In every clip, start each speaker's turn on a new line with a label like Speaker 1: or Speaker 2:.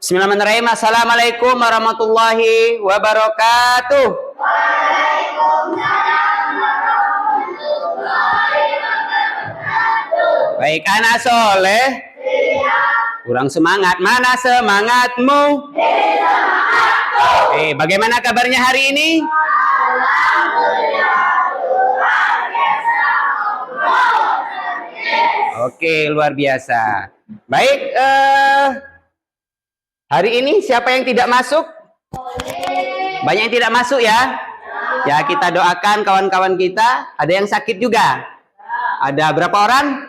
Speaker 1: Bismillahirrahmanirrahim. Assalamualaikum warahmatullahi wabarakatuh. Waalaikumsalam warahmatullahi wabarakatuh. Baik, anak soleh. Kurang semangat. Mana semangatmu? Semangatku. Bagaimana kabarnya hari ini? Alhamdulillah. Oke, luar biasa. Baik, hari ini siapa yang tidak masuk? Banyak yang tidak masuk ya? Ya, kita doakan kawan-kawan kita. Ada yang sakit juga? Ada berapa orang?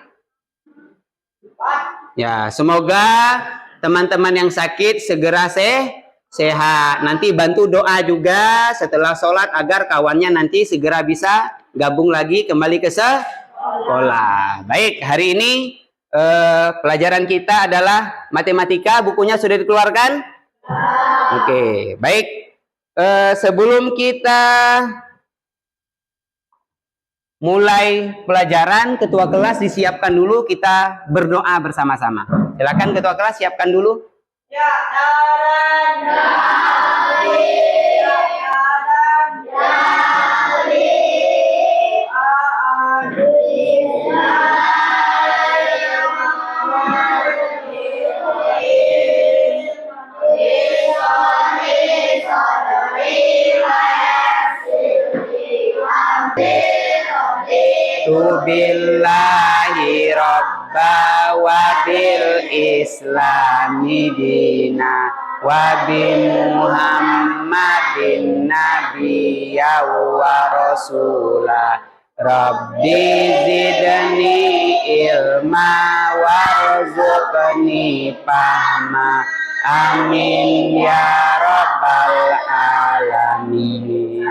Speaker 1: Ya, semoga teman-teman yang sakit segera sehat. Nanti bantu doa juga setelah sholat agar kawannya nanti segera bisa gabung lagi kembali ke sekolah. Baik, hari ini pelajaran kita adalah matematika. Bukunya sudah dikeluarkan? Oke, baik. Sebelum kita mulai pelajaran, ketua kelas disiapkan dulu, kita berdoa bersama-sama. Silakan ketua kelas siapkan dulu. Ya, billahi robba wa bil islami dina wa bi muhammadin nabiyya wa rasulah rabbi zidni ilma warzuqni fahma amin ya rabbal alamin.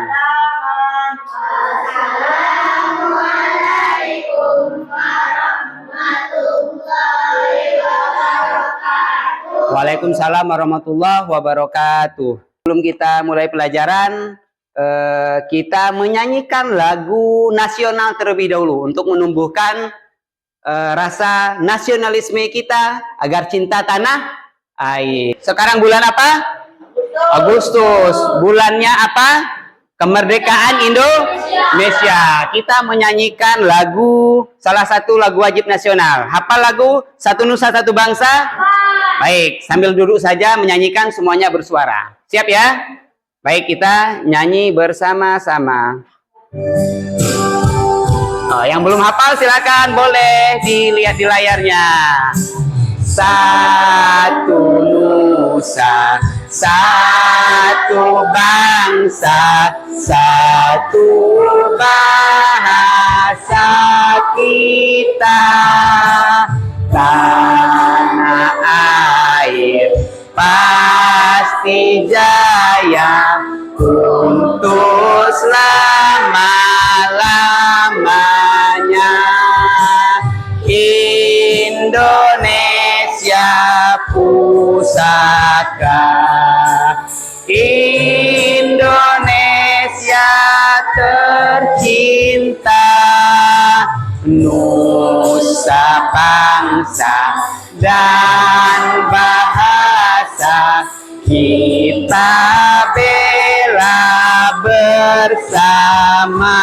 Speaker 1: Waalaikumsalam warahmatullahi wabarakatuh. Sebelum kita mulai pelajaran, kita menyanyikan lagu nasional terlebih dahulu untuk menumbuhkan rasa nasionalisme kita agar cinta tanah air. Sekarang bulan apa? Agustus. Bulannya apa? Kemerdekaan Indonesia. Kita menyanyikan lagu, salah satu lagu wajib nasional. Hafal lagu Satu Nusa Satu Bangsa? Baik, sambil duduk saja menyanyikan, semuanya bersuara. Siap ya? Baik, kita nyanyi bersama-sama. Yang belum hafal silakan, boleh dilihat di layarnya. Satu nusa, satu bangsa, satu bahasa kita. Tanah air pasti jaya untuk selama-lamanya. Indonesia pusaka, Indonesia tercinta, nusa bangsa dan bahasa kita bela bersama.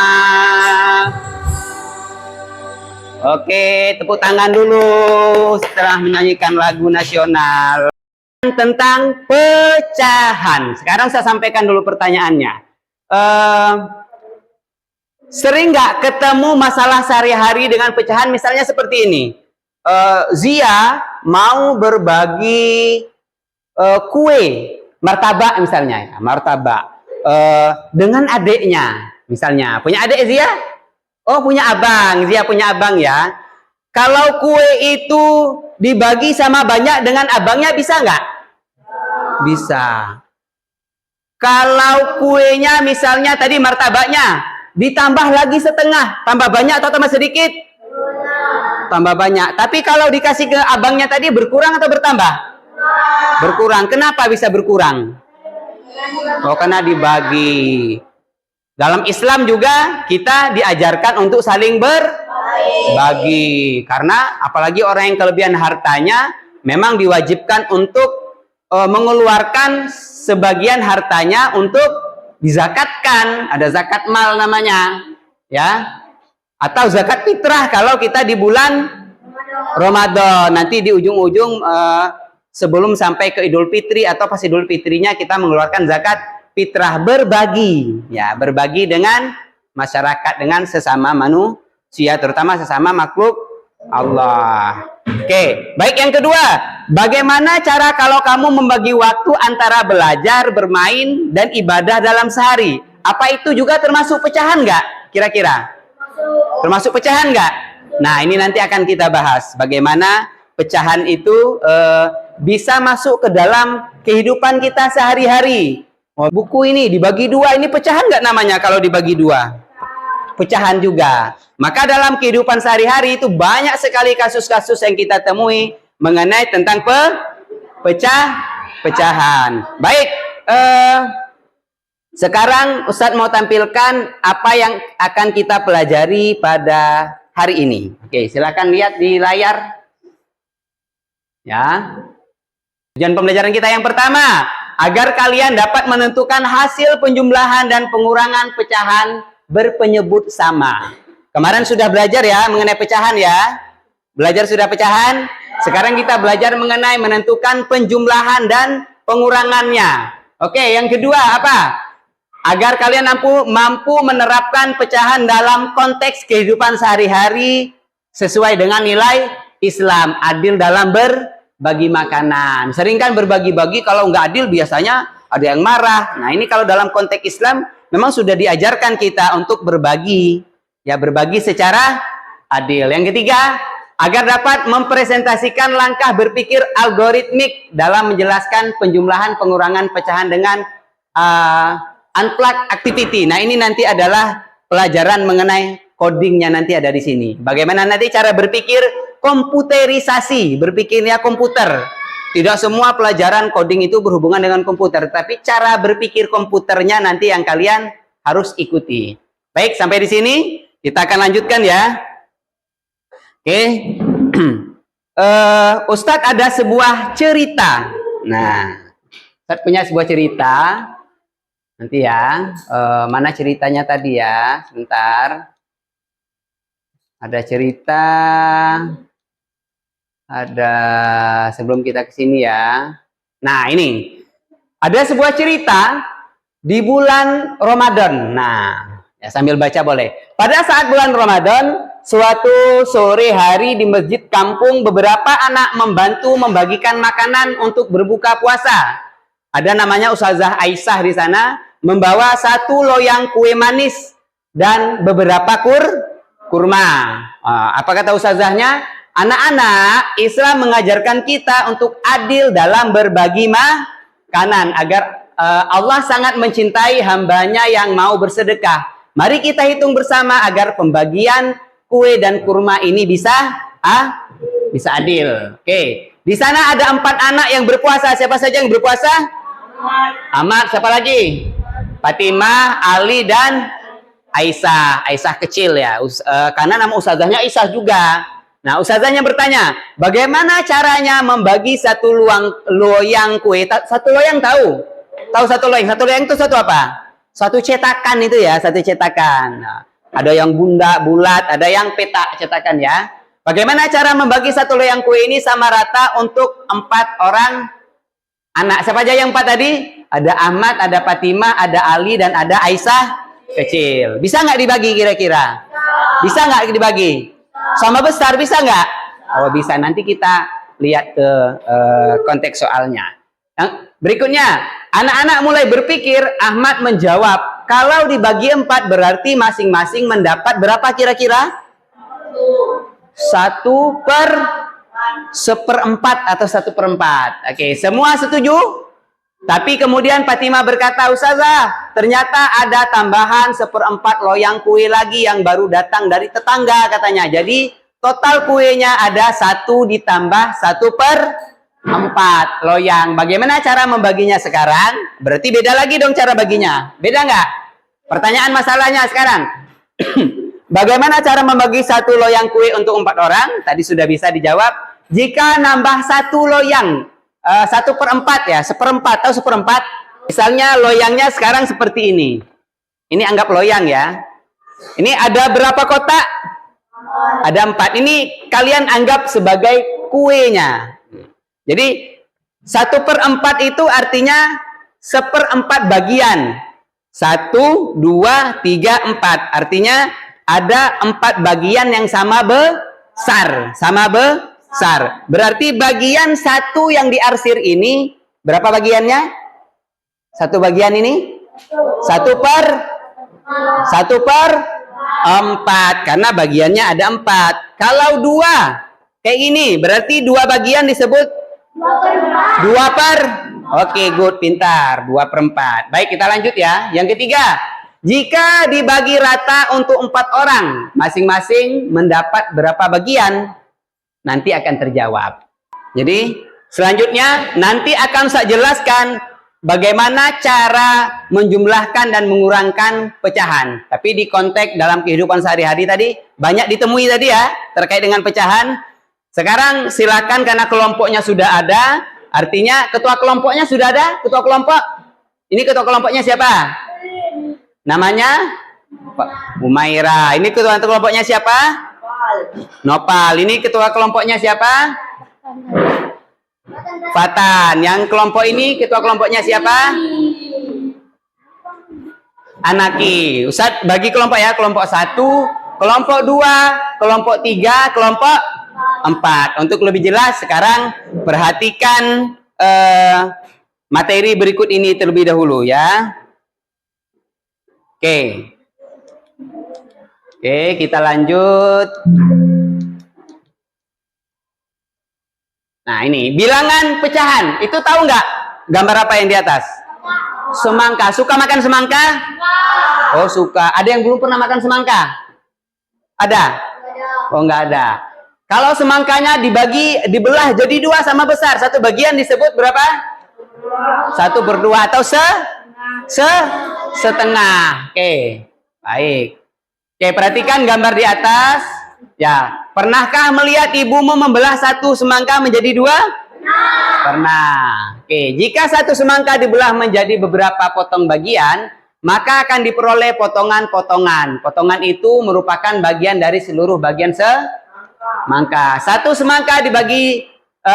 Speaker 1: Oke, tepuk tangan dulu setelah menyanyikan lagu nasional. Tentang pecahan. Sekarang saya sampaikan dulu pertanyaannya. Sering nggak ketemu masalah sehari-hari dengan pecahan? Misalnya seperti ini. Zia mau berbagi kue, martabak misalnya, ya, martabak dengan adiknya, misalnya. Punya adik Zia? Oh, punya abang. Zia punya abang ya. Kalau kue itu dibagi sama banyak dengan abangnya, bisa nggak? Bisa. Kalau kuenya misalnya tadi martabaknya ditambah lagi setengah, tambah banyak atau tambah sedikit? Tambah banyak. Tapi kalau dikasih ke abangnya tadi berkurang atau bertambah? Berkurang. Kenapa bisa berkurang? Oh, karena dibagi. Dalam Islam juga kita diajarkan untuk saling berbagi. Karena apalagi orang yang kelebihan hartanya memang diwajibkan untuk mengeluarkan sebagian hartanya untuk dizakatkan. Ada zakat mal namanya, ya. Atau zakat fitrah kalau kita di bulan Ramadan. Nanti di ujung-ujung sebelum sampai ke Idul Fitri atau pas Idul Fitrinya kita mengeluarkan zakat fitrah, berbagi, ya, berbagi dengan masyarakat, dengan sesama manusia, terutama sesama makhluk Allah. Oke, baik, yang kedua, bagaimana cara kalau kamu membagi waktu antara belajar, bermain, dan ibadah dalam sehari? Apa itu juga termasuk pecahan nggak? Kira-kira? Termasuk pecahan nggak? Nah, ini nanti akan kita bahas. Bagaimana pecahan itu bisa masuk ke dalam kehidupan kita sehari-hari. Buku ini dibagi dua, ini pecahan nggak namanya kalau dibagi dua? Pecahan juga. Maka dalam kehidupan sehari-hari itu banyak sekali kasus-kasus yang kita temui mengenai tentang pecahan. Baik, sekarang Ustadz mau tampilkan apa yang akan kita pelajari pada hari ini. Oke, silakan lihat di layar. Ya. Tujuan pembelajaran kita yang pertama, agar kalian dapat menentukan hasil penjumlahan dan pengurangan pecahan berpenyebut sama. Kemarin sudah belajar ya mengenai pecahan ya. Belajar sudah pecahan. Sekarang kita belajar mengenai menentukan penjumlahan dan pengurangannya. Oke, yang kedua apa? Agar kalian mampu menerapkan pecahan dalam konteks kehidupan sehari-hari sesuai dengan nilai Islam, adil dalam berbagi makanan. Sering kan berbagi-bagi, kalau nggak adil biasanya ada yang marah. Nah, ini kalau dalam konteks Islam memang sudah diajarkan kita untuk berbagi, ya, berbagi secara adil. Yang ketiga, agar dapat mempresentasikan langkah berpikir algoritmik dalam menjelaskan penjumlahan pengurangan pecahan dengan unplugged activity. Nah, ini nanti adalah pelajaran mengenai codingnya, nanti ada di sini. Bagaimana nanti cara berpikir komputerisasi, berpikirnya komputer. Tidak semua pelajaran coding itu berhubungan dengan komputer, tapi cara berpikir komputernya nanti yang kalian harus ikuti. Baik, sampai di sini kita akan lanjutkan ya. Oke. Ustadz ada sebuah cerita. Nah, Ustadz punya sebuah cerita. Nanti ya, mana ceritanya tadi ya? Sebentar. Ada cerita. Ada sebelum kita ke sini ya. Nah, ini ada sebuah cerita di bulan Ramadan. Nah, ya, sambil baca boleh. Pada saat bulan Ramadan, suatu sore hari di masjid kampung, beberapa anak membantu membagikan makanan untuk berbuka puasa. Ada namanya Ustazah Aisyah di sana, membawa satu loyang kue manis dan beberapa kurma. Apa kata Ustazahnya? Anak-anak, Islam mengajarkan kita untuk adil dalam berbagi makanan agar Allah sangat mencintai hambanya yang mau bersedekah. Mari kita hitung bersama agar pembagian kue dan kurma ini bisa adil. Oke, di sana ada 4 anak yang berpuasa. Siapa saja yang berpuasa? Ahmad. Siapa lagi? Fatimah, Ali, dan Aisyah. Aisyah kecil ya, karena nama ustazahnya Aisyah juga. Nah, ustazahnya bertanya, bagaimana caranya membagi satu loyang kue? Satu loyang tahu? Tahu satu loyang? Satu loyang itu satu apa? Satu cetakan itu ya, satu cetakan. Nah, ada yang bulat, ada yang petak cetakan ya. Bagaimana cara membagi satu loyang kue ini sama rata untuk 4 orang anak? Siapa aja yang 4 tadi? Ada Ahmad, ada Fatimah, ada Ali, dan ada Aisyah kecil. Bisa nggak dibagi kira-kira? Bisa nggak dibagi? Sama besar bisa nggak? Oh, bisa. Nanti kita lihat ke konteks soalnya. Yang berikutnya, anak-anak mulai berpikir. Ahmad menjawab, kalau dibagi 4 berarti masing-masing mendapat berapa kira-kira? 1/4 atau 1/4. Oke, semua setuju? Tapi kemudian Fatimah berkata, Ustazah, ternyata ada tambahan 1/4 loyang kue lagi yang baru datang dari tetangga katanya. Jadi total kuenya ada 1 ditambah 1/4 loyang. Bagaimana cara membaginya sekarang? Berarti beda lagi dong cara baginya. Beda nggak? Pertanyaan masalahnya sekarang. Bagaimana cara membagi 1 loyang kue untuk 4 orang? Tadi sudah bisa dijawab. Jika nambah 1 loyang, 1/4 ya, 1/4 atau 1/4. Misalnya loyangnya sekarang seperti ini. Ini anggap loyang ya. Ini ada berapa kotak? Ada 4. Ini kalian anggap sebagai kuenya. Jadi 1/4 itu artinya 1/4 bagian. 1, 2, 3, 4. Artinya ada 4 bagian yang sama besar. Sama besar. Berarti bagian 1 yang diarsir ini, berapa bagiannya? 1 bagian ini? 1/4. Karena bagiannya ada 4. Kalau 2, kayak gini, berarti 2 bagian disebut 2/4. Oke, good, pintar. 2/4. Baik, kita lanjut ya. Yang ketiga, jika dibagi rata untuk 4 orang, masing-masing mendapat berapa bagian? Nanti akan terjawab. Jadi, selanjutnya nanti akan saya jelaskan bagaimana cara menjumlahkan dan mengurangkan pecahan. Tapi di konteks dalam kehidupan sehari-hari tadi, banyak ditemui tadi ya, terkait dengan pecahan. Sekarang silakan karena kelompoknya sudah ada. Artinya ketua kelompoknya sudah ada? Ketua kelompok? Ini ketua kelompoknya siapa? Namanya? Umaira. Ini ketua kelompoknya siapa? Nopal. Ini ketua kelompoknya siapa? Fatan. Yang kelompok ini ketua kelompoknya siapa? Anaki. Ustadz bagi kelompok ya. Kelompok 1, kelompok 2, kelompok 3, kelompok 4. Untuk lebih jelas sekarang perhatikan materi berikut ini terlebih dahulu ya. Oke, kita lanjut. Nah ini bilangan pecahan. Itu tahu nggak gambar apa yang di atas? Semangka. Suka makan semangka? Oh suka. Ada yang belum pernah makan semangka? Ada? Oh nggak ada. Kalau semangkanya dibelah jadi 2 sama besar, 1 bagian disebut berapa? 1/2 atau setengah. Oke, baik. Oke, perhatikan gambar di atas. Ya, pernahkah melihat ibumu membelah 1 semangka menjadi 2? Pernah. Oke, jika 1 semangka dibelah menjadi beberapa potong bagian, maka akan diperoleh potongan-potongan. Potongan itu merupakan bagian dari seluruh bagian semangka. 1 semangka dibagi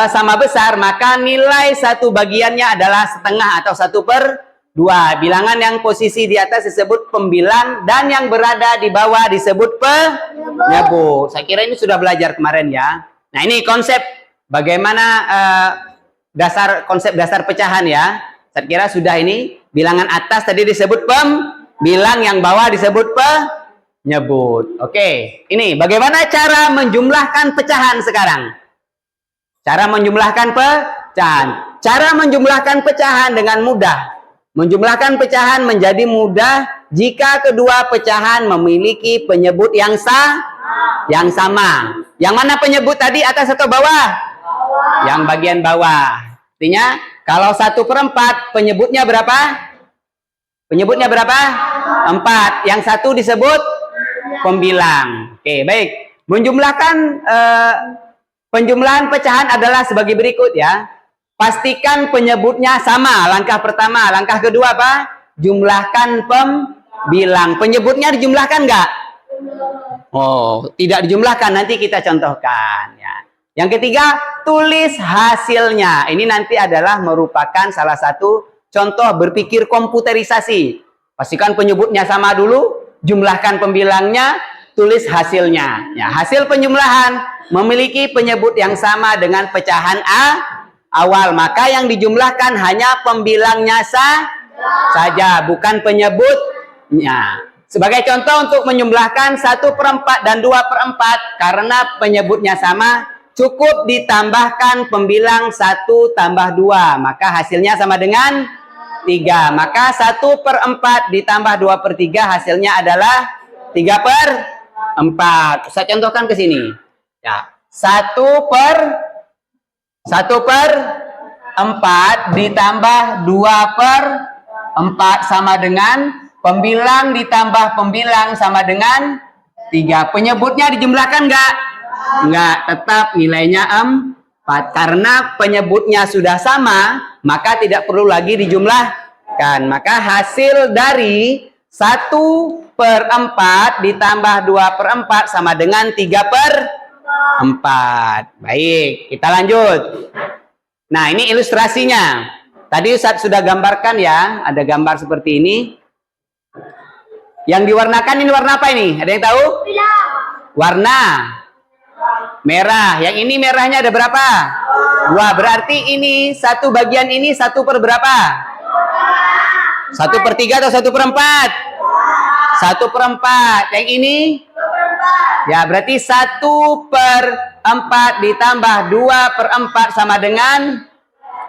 Speaker 1: sama besar, maka nilai 1 bagiannya adalah setengah atau 1/2. Bilangan yang posisi di atas disebut pembilang dan yang berada di bawah disebut penyebut. Saya kira ini sudah belajar kemarin ya. Nah ini konsep bagaimana konsep dasar pecahan ya. Saya kira sudah ini. Bilangan atas tadi disebut pembilang, yang bawah disebut penyebut. Oke, ini bagaimana cara menjumlahkan pecahan sekarang. Cara menjumlahkan pecahan. Cara menjumlahkan pecahan dengan mudah. Menjumlahkan pecahan menjadi mudah jika kedua pecahan memiliki penyebut yang sama. Yang mana penyebut tadi, atas atau bawah? Yang bagian bawah. Artinya kalau 1/4 penyebutnya berapa? Penyebutnya berapa? 4. Yang 1 disebut pembilang. Oke, baik. Menjumlahkan penjumlahan pecahan adalah sebagai berikut ya. Pastikan penyebutnya sama. Langkah pertama. Langkah kedua apa? Jumlahkan pembilang. Penyebutnya dijumlahkan nggak? Oh, tidak dijumlahkan. Nanti kita contohkan ya. Yang ketiga, tulis hasilnya. Ini nanti adalah merupakan salah satu contoh berpikir komputerisasi. Pastikan penyebutnya sama dulu, jumlahkan pembilangnya, tulis hasilnya. Ya, hasil penjumlahan memiliki penyebut yang sama dengan pecahan awal, maka yang dijumlahkan hanya pembilangnya saja, bukan penyebutnya. Sebagai contoh untuk menjumlahkan 1/4 dan 2/4, karena penyebutnya sama, cukup ditambahkan pembilang 1 tambah 2, maka hasilnya sama dengan 3. Maka 1/4 ditambah 2/3 hasilnya adalah 3/4. Saya contohkan ke sini. Ya, 1/4 ditambah 2/4 sama dengan pembilang ditambah pembilang sama dengan 3. Penyebutnya dijumlahkan enggak? Enggak, tetap nilainya 4. Karena penyebutnya sudah sama, maka tidak perlu lagi dijumlahkan. Maka hasil dari 1/4 ditambah 2/4 sama dengan 3/4. Baik, kita lanjut. Nah, ini ilustrasinya. Tadi Ustadz sudah gambarkan ya, ada gambar seperti ini. Yang diwarnakan ini warna apa ini? Ada yang tahu? Warna merah. Yang ini merahnya ada berapa? 2. Berarti ini satu bagian ini 1/berapa? 1/3 atau 1/4? 1/4. Yang ini? Ya, berarti 1/4 ditambah 2/4 sama dengan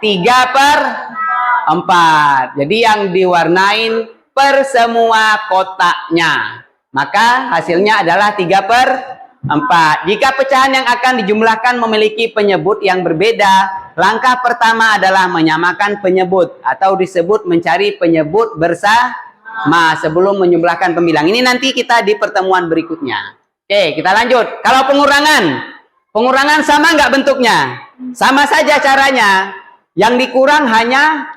Speaker 1: 3/4. Jadi yang diwarnain per semua kotaknya. Maka hasilnya adalah 3/4. Jika pecahan yang akan dijumlahkan memiliki penyebut yang berbeda, langkah pertama adalah menyamakan penyebut atau disebut mencari penyebut bersama sebelum menjumlahkan pembilang. Ini nanti kita di pertemuan berikutnya. Oke, kita lanjut. Kalau pengurangan sama nggak bentuknya? Sama saja caranya. Yang dikurang hanya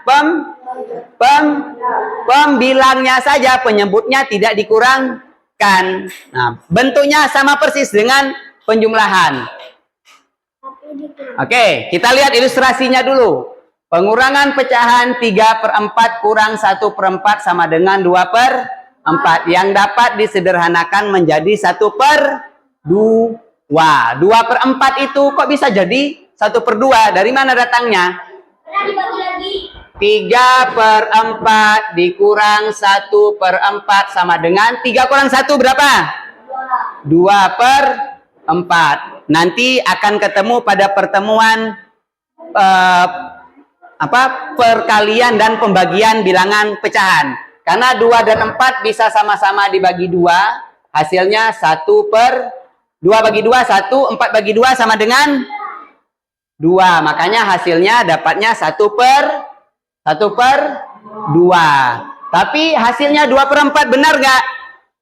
Speaker 1: pembilangnya saja, penyebutnya tidak dikurangkan. Nah, bentuknya sama persis dengan penjumlahan. Oke, kita lihat ilustrasinya dulu. Pengurangan pecahan 3/4 kurang 1/4 sama dengan 2/4. Yang dapat disederhanakan menjadi 1/2. 2/4 itu kok bisa jadi 1/2? Dari mana datangnya? 3/4 dikurang 1/4 sama dengan 3 kurang 1 berapa? 2/4. Nanti akan ketemu pada pertemuan perkalian dan pembagian bilangan pecahan. Karena 2 dan 4 bisa sama-sama dibagi 2, hasilnya 2 bagi 2 1, 4 bagi 2 sama dengan 2. Makanya hasilnya dapatnya 1/2. Tapi hasilnya 2/4 benar nggak?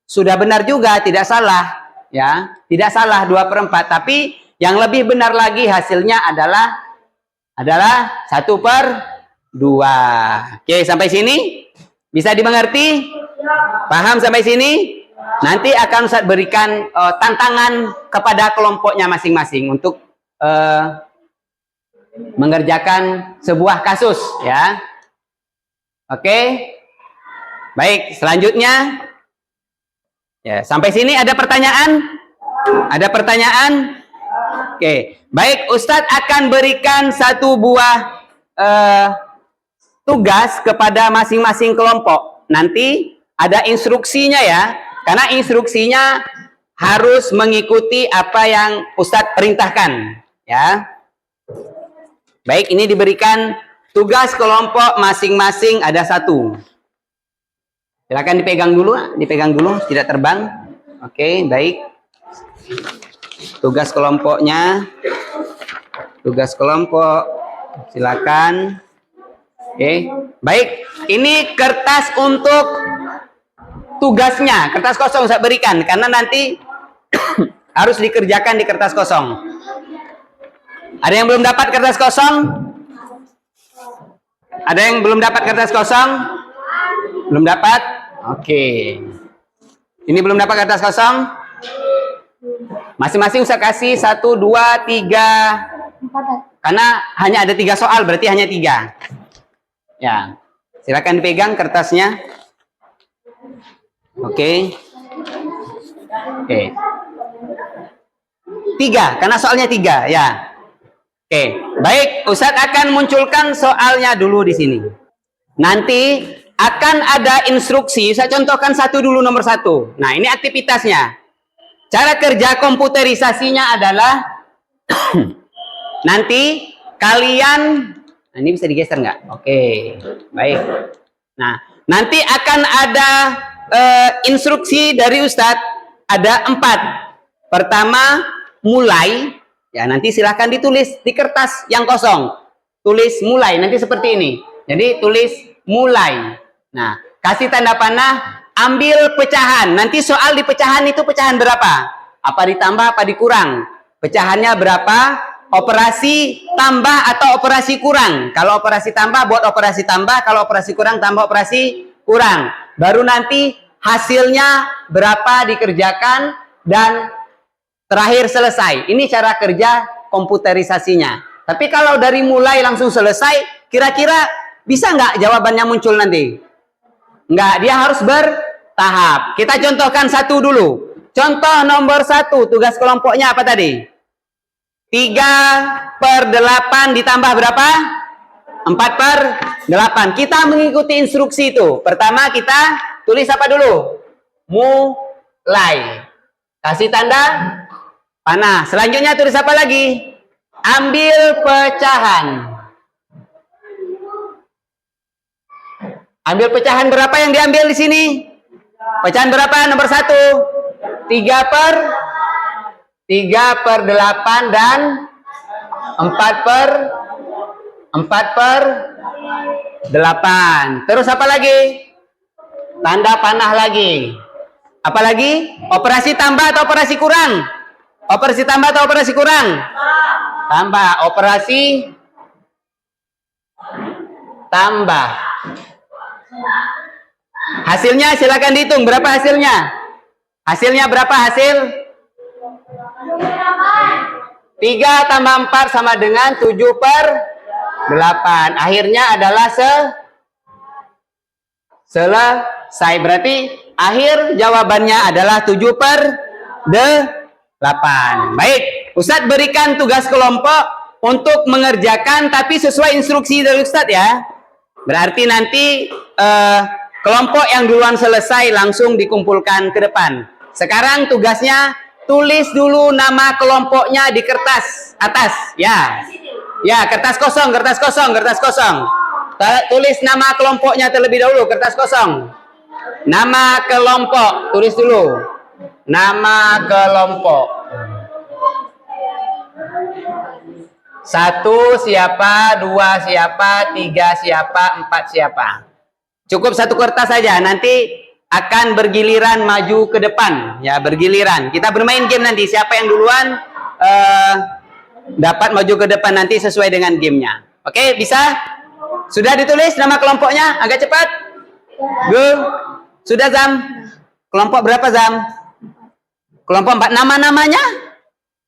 Speaker 1: Sudah benar juga, tidak salah. Ya, tidak salah 2/4. Tapi yang lebih benar lagi hasilnya adalah 1/2. Oke, sampai sini bisa dimengerti? Paham sampai sini? Nanti akan Ustaz berikan tantangan kepada kelompoknya masing-masing untuk mengerjakan sebuah kasus, ya. Oke. Baik, selanjutnya. Ya, sampai sini ada pertanyaan? Ada pertanyaan? Oke. Baik, Ustadz akan berikan satu buah tugas kepada masing-masing kelompok. Nanti ada instruksinya ya. Karena instruksinya harus mengikuti apa yang Ustadz perintahkan, ya. Baik, ini diberikan tugas kelompok masing-masing ada 1. Silakan dipegang dulu, tidak terbang. Oke, baik. Tugas kelompoknya, tugas kelompok, silakan. Oke, baik. Ini kertas untuk tugasnya, kertas kosong saya berikan karena nanti harus dikerjakan di kertas kosong. Ada yang belum dapat kertas kosong? Ada yang belum dapat kertas kosong? Belum dapat? Oke. Ini belum dapat kertas kosong? Masing-masing saya kasih 1, 2, 3. 4. Karena hanya ada 3 soal, berarti hanya 3. Ya. Silakan dipegang kertasnya. Oke. Oke. 3, karena soalnya 3, ya. Oke, baik, Ustadz akan munculkan soalnya dulu di sini. Nanti akan ada instruksi, saya contohkan dulu nomor 1. Nah, ini aktivitasnya. Cara kerja komputerisasinya adalah nanti kalian, nah ini bisa digeser nggak? Oke, baik. Nah, nanti akan ada instruksi dari Ustadz, ada 4. Pertama, mulai. Ya, nanti silahkan ditulis di kertas yang kosong. Tulis mulai, nanti seperti ini. Jadi tulis mulai. Nah, kasih tanda panah, ambil pecahan. Nanti soal di pecahan itu pecahan berapa? Apa ditambah, apa dikurang? Pecahannya berapa? operasi tambah atau operasi kurang. Kalau operasi tambah buat operasi tambah, kalau operasi kurang tambah operasi kurang. Baru nanti hasilnya berapa dikerjakan dan terakhir selesai. Ini cara kerja komputerisasinya. Tapi kalau dari mulai langsung selesai, kira-kira bisa nggak jawabannya muncul nanti? Nggak, dia harus bertahap. Kita contohkan satu dulu. Contoh nomor 1, tugas kelompoknya apa tadi? 3/8 ditambah berapa? 4/8. Kita mengikuti instruksi itu. Pertama kita tulis apa dulu? Mulai. Kasih tanda panah. Selanjutnya tulis apa lagi? Ambil pecahan. Ambil pecahan berapa yang diambil di sini? Pecahan berapa? Nomor 1. 3/8 dan 4/8. Terus apa lagi? Tanda panah lagi. Apa lagi? Operasi tambah atau operasi kurang? Operasi tambah atau operasi kurang? Tambah. Operasi tambah. Hasilnya silakan dihitung. Berapa hasilnya? Hasilnya berapa hasil? 3 tambah 4 sama dengan 7/8. Akhirnya adalah selesai. Berarti akhir jawabannya adalah 7/8. Baik, Ustadz berikan tugas kelompok untuk mengerjakan tapi sesuai instruksi dari Ustadz ya. Berarti nanti kelompok yang duluan selesai langsung dikumpulkan ke depan. Sekarang tugasnya tulis dulu nama kelompoknya di kertas atas. Ya. Ya, kertas kosong. Tulis nama kelompoknya terlebih dahulu, kertas kosong. Nama kelompok, tulis dulu. Nama kelompok. 1 siapa, 2 siapa, 3 siapa, 4 siapa. Cukup satu kertas saja, nanti akan bergiliran maju ke depan. Ya, bergiliran. Kita bermain game nanti, siapa yang duluan dapat maju ke depan nanti sesuai dengan gamenya. Oke, bisa? Sudah ditulis nama kelompoknya? Agak cepat. Go. Sudah, Zam? Kelompok berapa, Zam? Kelompok 4. Nama-namanya?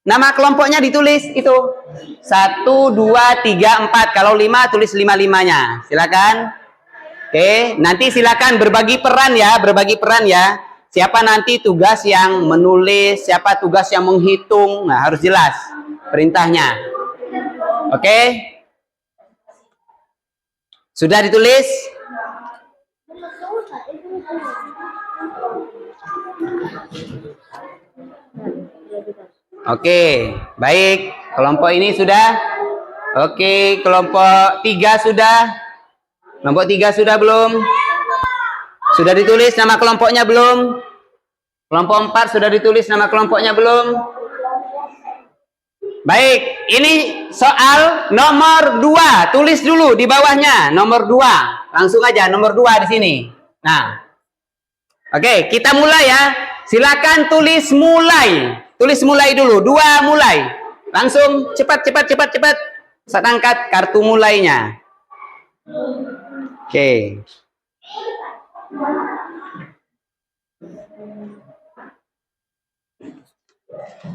Speaker 1: Nama kelompoknya ditulis itu. 1, 2, 3, 4. Kalau 5, tulis 5-5-nya. Silakan. Oke, nanti silakan berbagi peran ya. Siapa nanti tugas yang menulis, siapa tugas yang menghitung. Nah, harus jelas perintahnya. Oke? Sudah ditulis? Oke, baik. Kelompok ini sudah? Oke, kelompok 3 sudah? Kelompok 3 sudah belum? Sudah ditulis nama kelompoknya belum? Kelompok 4 sudah ditulis nama kelompoknya belum? Baik, ini soal nomor 2. Tulis dulu di bawahnya, nomor 2. Langsung aja, nomor 2 di sini. Nah, oke, kita mulai ya. Silakan tulis mulai. Tulis mulai dulu, 2 mulai. Langsung, cepat. Saya angkat kartu mulainya. Oke.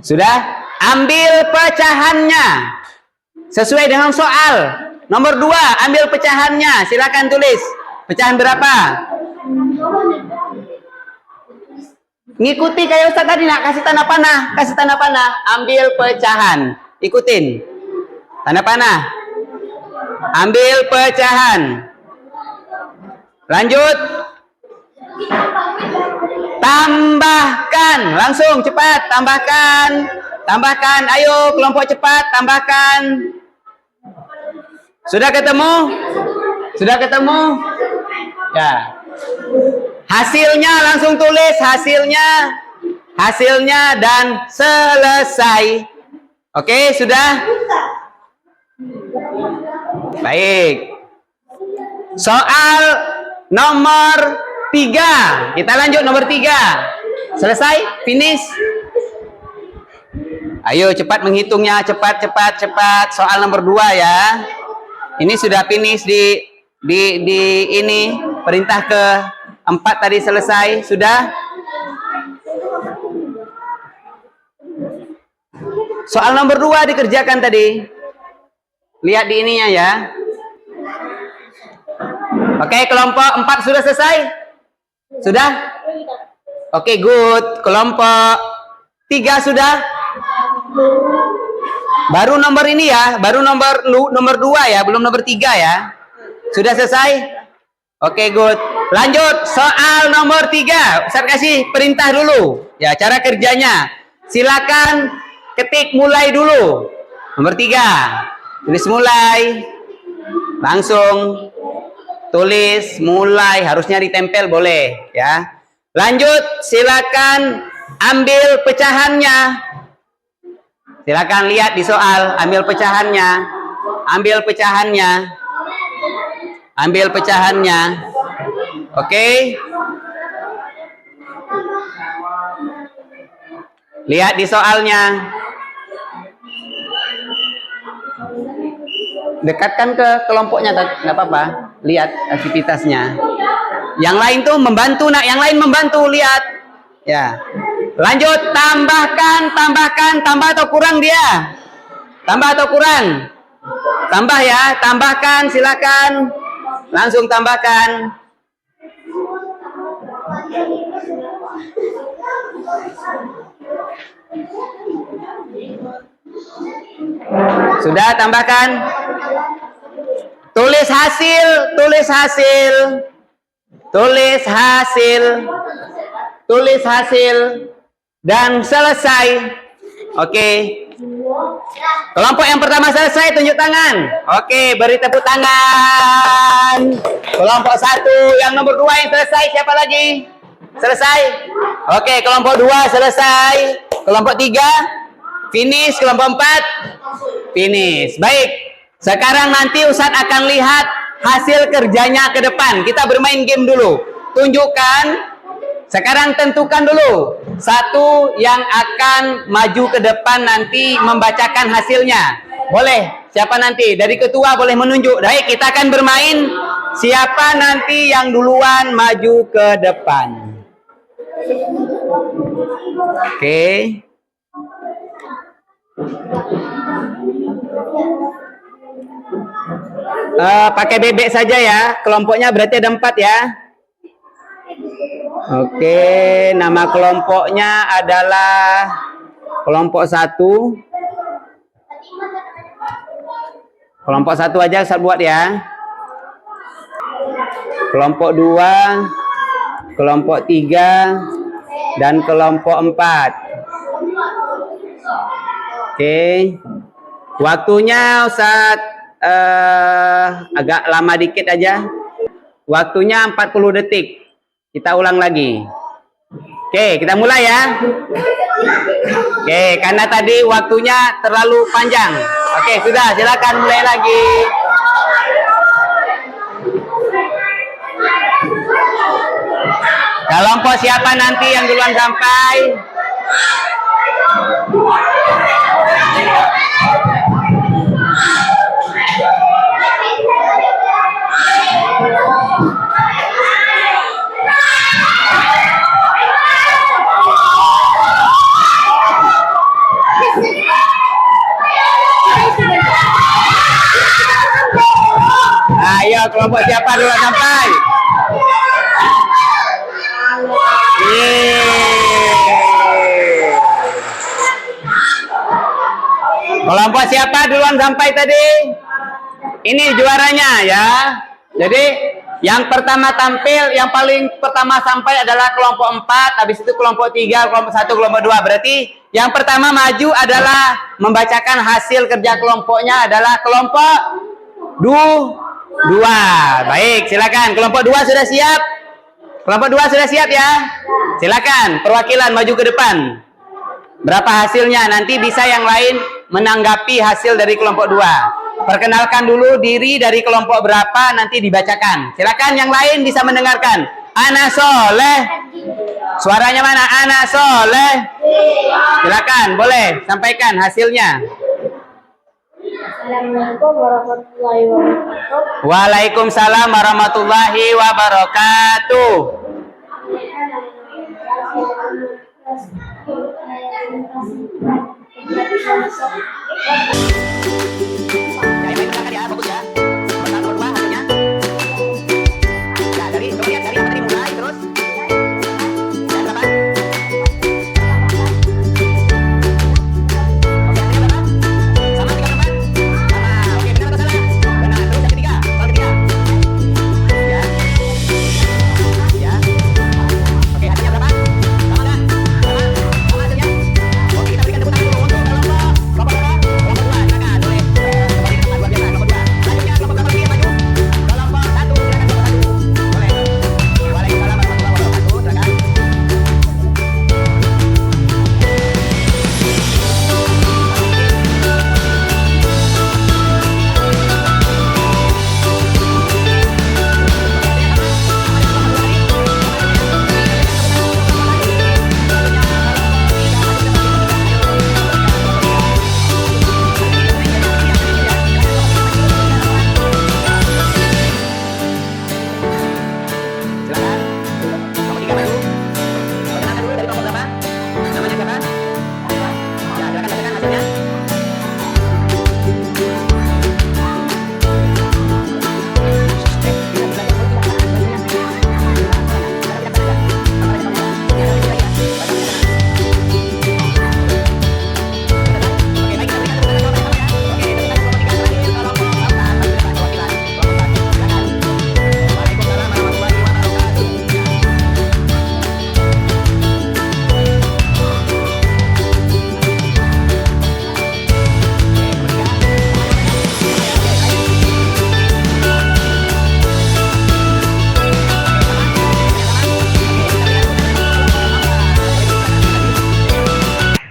Speaker 1: Sudah? Ambil pecahannya. Sesuai dengan soal. Nomor 2, ambil pecahannya. Silakan tulis. Pecahan berapa? Ngikuti kayak Ustaz tadi nak kasih tanda panah. Ambil pecahan. Ikutin. Tanda panah. Ambil pecahan. Lanjut. Tambahkan. Langsung cepat. Tambahkan. Ayo kelompok cepat. Tambahkan. Sudah ketemu? Ya. Hasilnya langsung tulis. Hasilnya dan selesai. Oke, sudah? Baik. Soal nomor 3. Kita lanjut nomor 3. Selesai? Finish? Ayo cepat menghitungnya, cepat. Soal nomor 2 ya. Ini sudah finish di ini, perintah ke-4 tadi selesai, sudah? Soal nomor 2 dikerjakan tadi. Lihat di ininya ya. Oke, kelompok 4 sudah selesai? Sudah? Oke, good. Kelompok 3 sudah? Baru nomor ini ya, baru nomor 2 ya, belum nomor 3 ya. Sudah selesai? Oke, good. Lanjut, soal nomor 3. Ustaz kasih perintah dulu. Ya, cara kerjanya. Silakan ketik mulai dulu. Nomor 3. Tulis mulai. Langsung tulis mulai, harusnya ditempel boleh ya. Lanjut, silakan ambil pecahannya. Silakan lihat di soal, ambil pecahannya. Ambil pecahannya. Oke. Lihat di soalnya. Dekatkan ke kelompoknya, nggak apa-apa. Lihat aktivitasnya. Yang lain tuh membantu, nak. Yang lain membantu, lihat. Ya. Lanjut, tambah atau kurang dia? Tambah atau kurang? Tambah ya, tambahkan, silakan. Langsung tambahkan. Sudah, tambahkan. Tulis hasil. Dan selesai. Oke. Kelompok yang pertama selesai, tunjuk tangan. Oke, beri tepuk tangan. Kelompok 1, yang nomor 2 yang selesai, siapa lagi? Selesai? Oke, kelompok 2 selesai. Kelompok 3 finish, kelompok 4 finish. Baik. Sekarang nanti Ustadz akan lihat hasil kerjanya ke depan. Kita bermain game dulu. Tunjukkan. Sekarang tentukan dulu satu yang akan maju ke depan nanti membacakan hasilnya. Boleh? Siapa nanti? Dari ketua boleh menunjuk. Baik, kita akan bermain siapa nanti yang duluan maju ke depan. Oke. Pakai bebek saja ya. Kelompoknya berarti ada 4 ya. Oke, nama kelompoknya adalah kelompok 1. Kelompok 1 aja saya buat ya. Kelompok 2, kelompok 3, dan kelompok 4. Oke. Waktunya Ustaz agak lama dikit aja. Waktunya 40 detik. Kita ulang lagi. Oke, kita mulai ya. Oke, karena tadi waktunya terlalu panjang. Oke, sudah, silakan mulai lagi. Kelompok siapa nanti yang duluan sampai? Ayo, kelompok siapa duluan sampai? Kelompok siapa duluan sampai tadi? Ini juaranya ya. Jadi yang pertama tampil, yang paling pertama sampai adalah kelompok 4, habis itu kelompok 3, kelompok 1, kelompok 2. Berarti yang pertama maju adalah membacakan hasil kerja kelompoknya adalah kelompok 2. Baik, silakan. Kelompok 2 sudah siap? Kelompok 2 sudah siap ya? Silakan, perwakilan maju ke depan. Berapa hasilnya? Nanti bisa yang lain menanggapi hasil dari kelompok 2. Perkenalkan dulu diri dari kelompok berapa, nanti dibacakan. Silakan yang lain bisa mendengarkan. Ana Soleh. Suaranya mana? Anak soleh. Silakan, boleh sampaikan hasilnya.
Speaker 2: Assalamualaikum warahmatullahi wabarakatuh.
Speaker 1: Waalaikumsalam warahmatullahi wabarakatuh.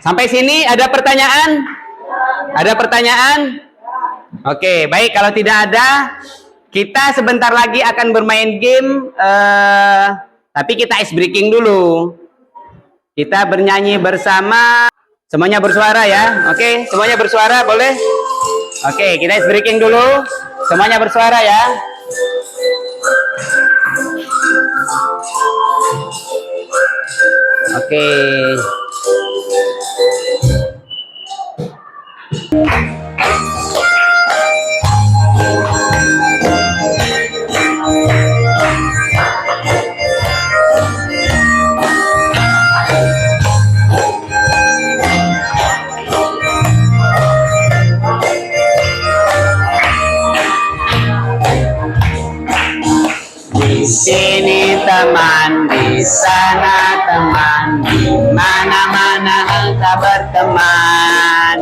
Speaker 1: Sampai sini ada pertanyaan? Ada pertanyaan? Oke, baik. Kalau tidak ada, kita sebentar lagi akan bermain game. Tapi kita ice breaking dulu. Kita bernyanyi bersama. Semuanya bersuara ya. Oke, semuanya bersuara boleh? Oke, kita ice breaking dulu. Semuanya bersuara ya. Oke. Di sini teman, di sana teman, di mana-mana engkau berteman.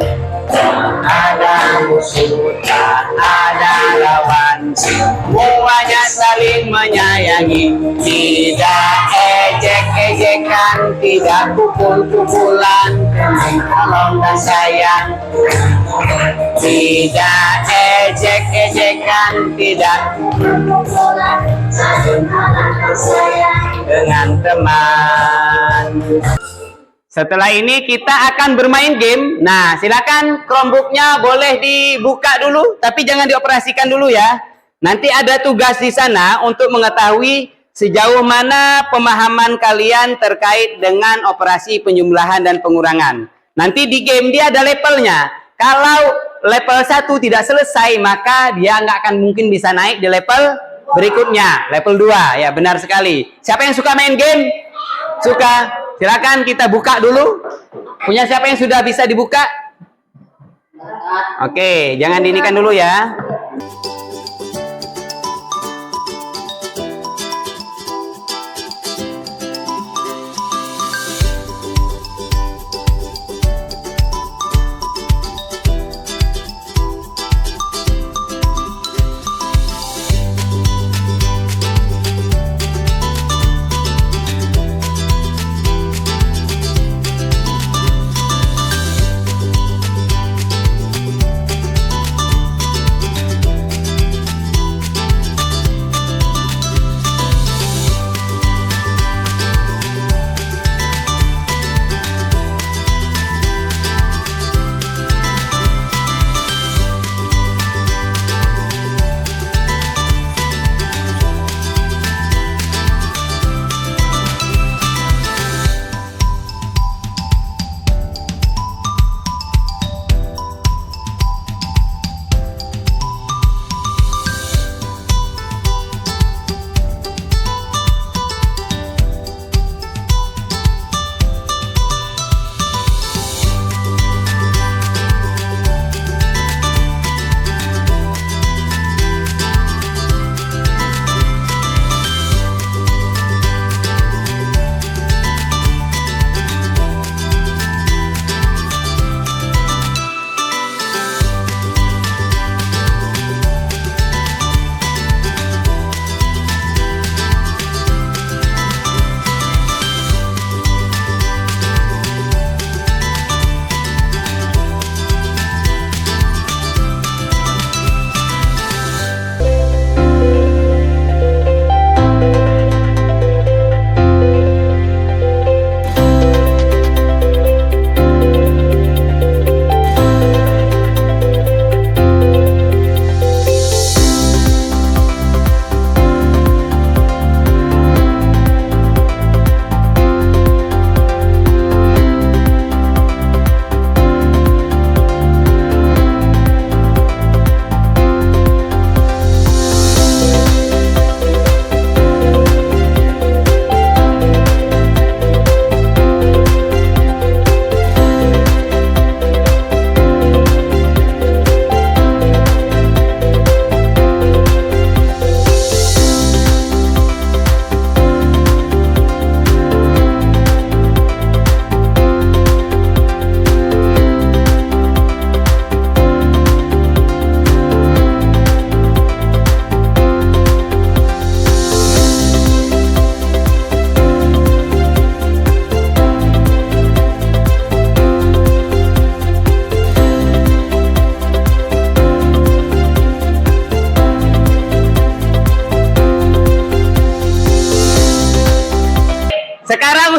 Speaker 1: Ada musuh, tak ada lawan, semuanya saling menyayangi. Tidak ejek-ejekan, tidak pukul-pukulan, demi tolong dan sayang. Tidak ejek-ejekan, tidak pukul-pukulan, saling tolong dan sayang dengan teman. Setelah ini kita akan bermain game. Nah, silakan Chromebook-nya boleh dibuka dulu, tapi jangan dioperasikan dulu ya. Nanti ada tugas di sana untuk mengetahui sejauh mana pemahaman kalian terkait dengan operasi penjumlahan dan pengurangan. Nanti di game dia ada levelnya. Kalau level 1 tidak selesai, maka dia nggak akan mungkin bisa naik di level berikutnya, level 2. Ya, benar sekali. Siapa yang suka main game? Suka? Silakan kita buka dulu. Punya siapa yang sudah bisa dibuka? Oke, jangan diinikan dulu ya.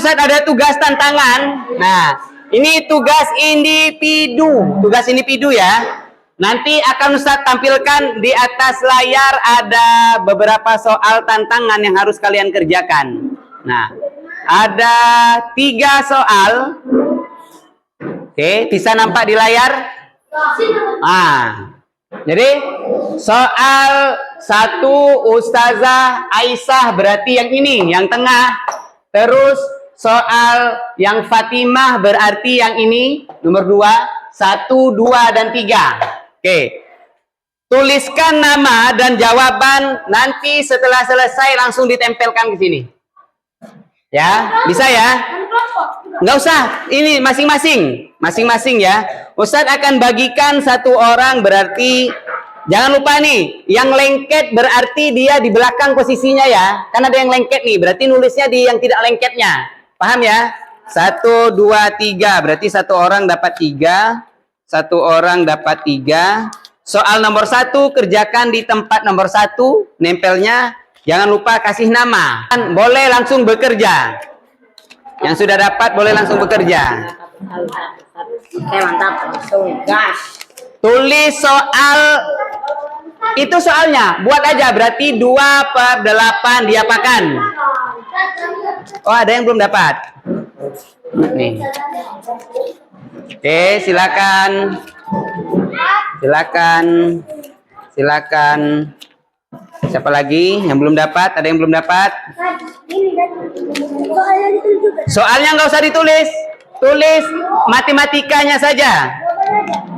Speaker 1: Ustadz ada tugas tantangan. Nah, ini tugas individu. Tugas individu ya. Nanti akan Ustadz tampilkan di atas layar ada beberapa soal tantangan yang harus kalian kerjakan. Nah, ada 3 soal. Oke, bisa nampak di layar? Jadi soal 1 Ustazah Aisyah berarti yang ini, yang tengah. Terus soal yang Fatimah berarti yang ini, nomor 2, 1, 2, dan 3. Oke. Tuliskan nama dan jawaban nanti setelah selesai langsung ditempelkan ke sini. Ya, bisa ya? Nggak usah, ini masing-masing. Masing-masing ya. Ustadz akan bagikan 1 orang berarti, jangan lupa nih, yang lengket berarti dia di belakang posisinya ya. Kan ada yang lengket nih, berarti nulisnya di yang tidak lengketnya. Paham ya? 1, 2, 3. Berarti 1 orang dapat 3. 1 orang dapat 3. Soal nomor 1 kerjakan di tempat nomor 1. Nempelnya. Jangan lupa kasih nama. Boleh langsung bekerja. Yang sudah dapat boleh langsung bekerja.
Speaker 2: Mantap, langsung gas.
Speaker 1: Tulis soal. Itu soalnya. Buat aja. Berarti 2/8 diapakan. Oh, ada yang belum dapat. Nih. Oke, silakan. Silakan. Siapa lagi yang belum dapat? Ada yang belum dapat? Soalnya nggak usah ditulis. Tulis matematikanya saja.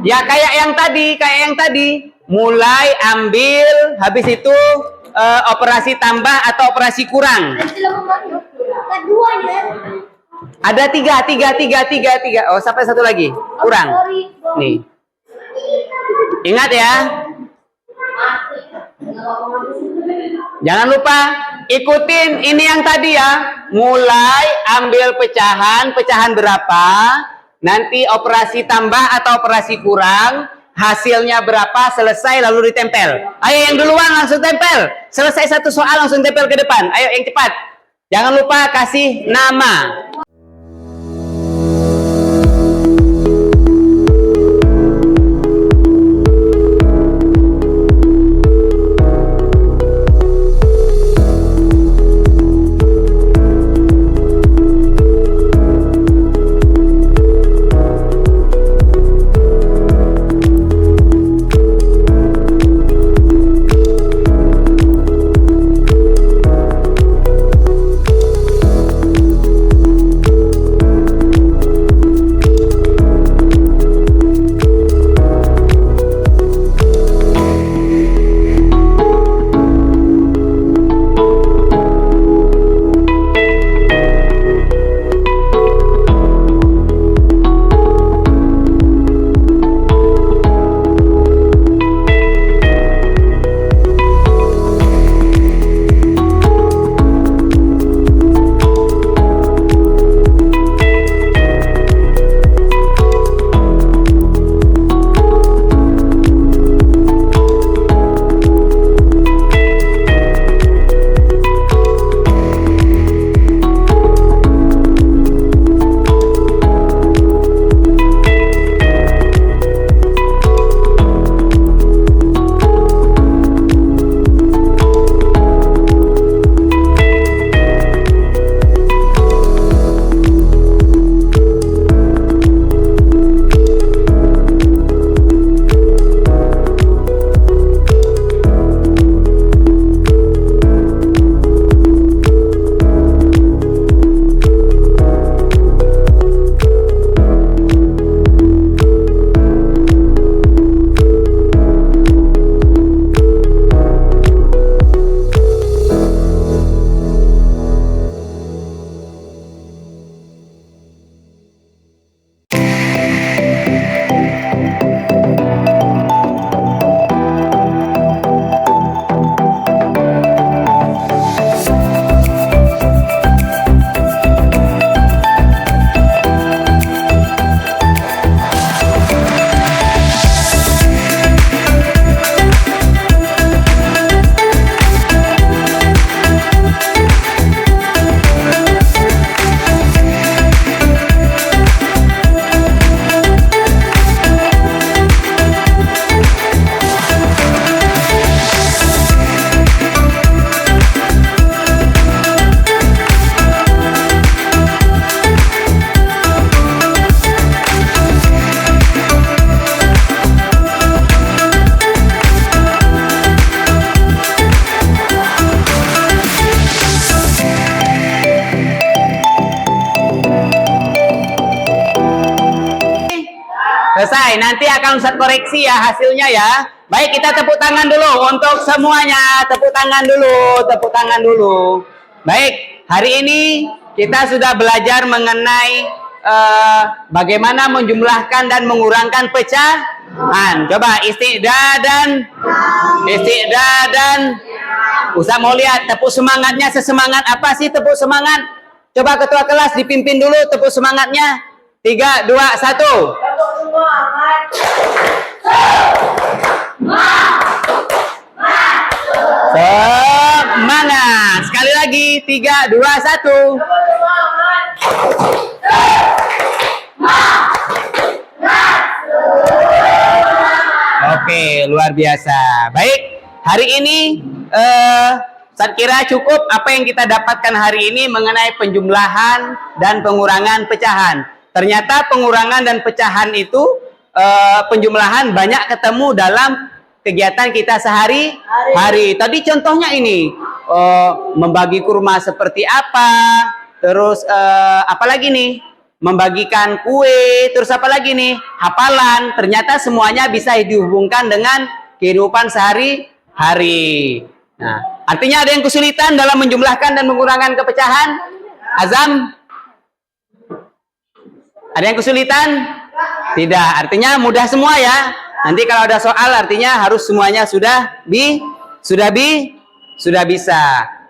Speaker 1: Ya kayak yang tadi. Mulai ambil, habis itu operasi tambah atau operasi kurang. Ada 3. Oh, sampai 1 lagi. Kurang. Nih. Ingat ya. Jangan lupa ikutin ini yang tadi ya. Mulai ambil pecahan berapa, nanti operasi tambah atau operasi kurang, hasilnya berapa, selesai lalu ditempel. Ayo yang duluan langsung tempel. Selesai 1 soal langsung tempel ke depan. Ayo yang cepat. Jangan lupa kasih nama. selesai. Nanti akan Ustaz koreksi ya hasilnya ya. Baik, kita tepuk tangan dulu untuk semuanya. Tepuk tangan dulu, tepuk tangan dulu. Baik, hari ini kita sudah belajar mengenai bagaimana menjumlahkan dan mengurangkan pecahan. Coba isti'dadan. Ustaz mau lihat tepuk semangatnya, sesemangat apa sih tepuk semangat? Coba ketua kelas dipimpin dulu tepuk semangatnya. 3, 2, 1. Semangat. Sekali lagi 3, 2, 1. Oke, luar biasa. Baik, hari ini saya kira cukup apa yang kita dapatkan hari ini mengenai penjumlahan dan pengurangan pecahan. Ternyata pengurangan dan pecahan itu penjumlahan banyak ketemu dalam kegiatan kita sehari-hari. Tadi contohnya ini membagi kurma seperti apa, terus apa lagi nih? Membagikan kue, terus apa lagi nih? Hafalan. Ternyata semuanya bisa dihubungkan dengan kehidupan sehari-hari. Nah, artinya ada yang kesulitan dalam menjumlahkan dan mengurangan kepecahan? Azam? Ada yang kesulitan? Tidak, artinya mudah semua ya. Nanti kalau ada soal artinya harus semuanya sudah bisa.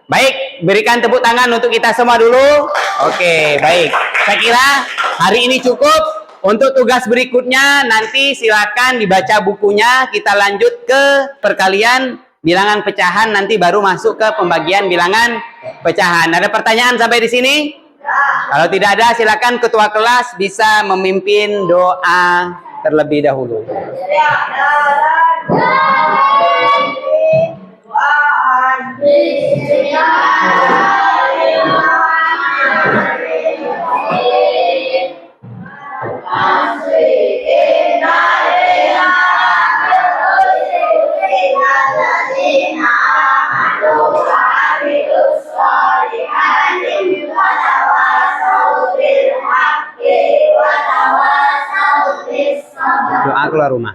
Speaker 1: Baik, berikan tepuk tangan untuk kita semua dulu. Oke, baik. Saya kira hari ini cukup. Untuk tugas berikutnya nanti silakan dibaca bukunya. Kita lanjut ke perkalian bilangan pecahan, nanti baru masuk ke pembagian bilangan pecahan. Ada pertanyaan sampai di sini? Kalau tidak ada, silakan ketua kelas bisa memimpin doa terlebih dahulu. Doa keluar rumah.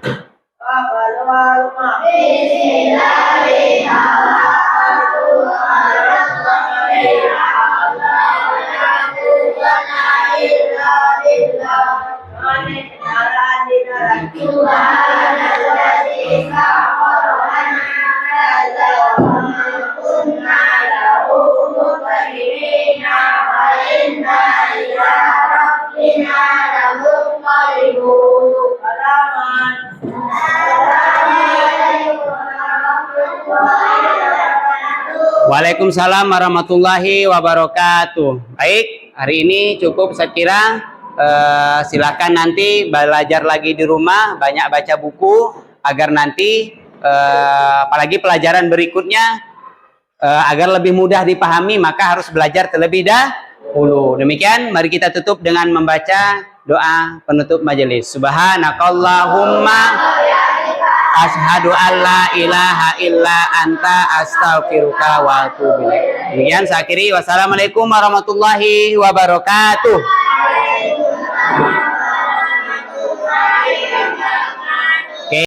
Speaker 1: Waalaikumsalam warahmatullahi wabarakatuh. Baik, hari ini cukup saya kira. Silakan nanti belajar lagi di rumah, banyak baca buku agar nanti apalagi pelajaran berikutnya agar lebih mudah dipahami, maka harus belajar terlebih dahulu. Demikian, mari kita tutup dengan membaca doa penutup majelis. Subhanakallahumma asyhadu an la ilaha illa anta astaghfiruka wa atubu ilaik. Demikian saya akhiri. Wassalamualaikum warahmatullahi wabarakatuh.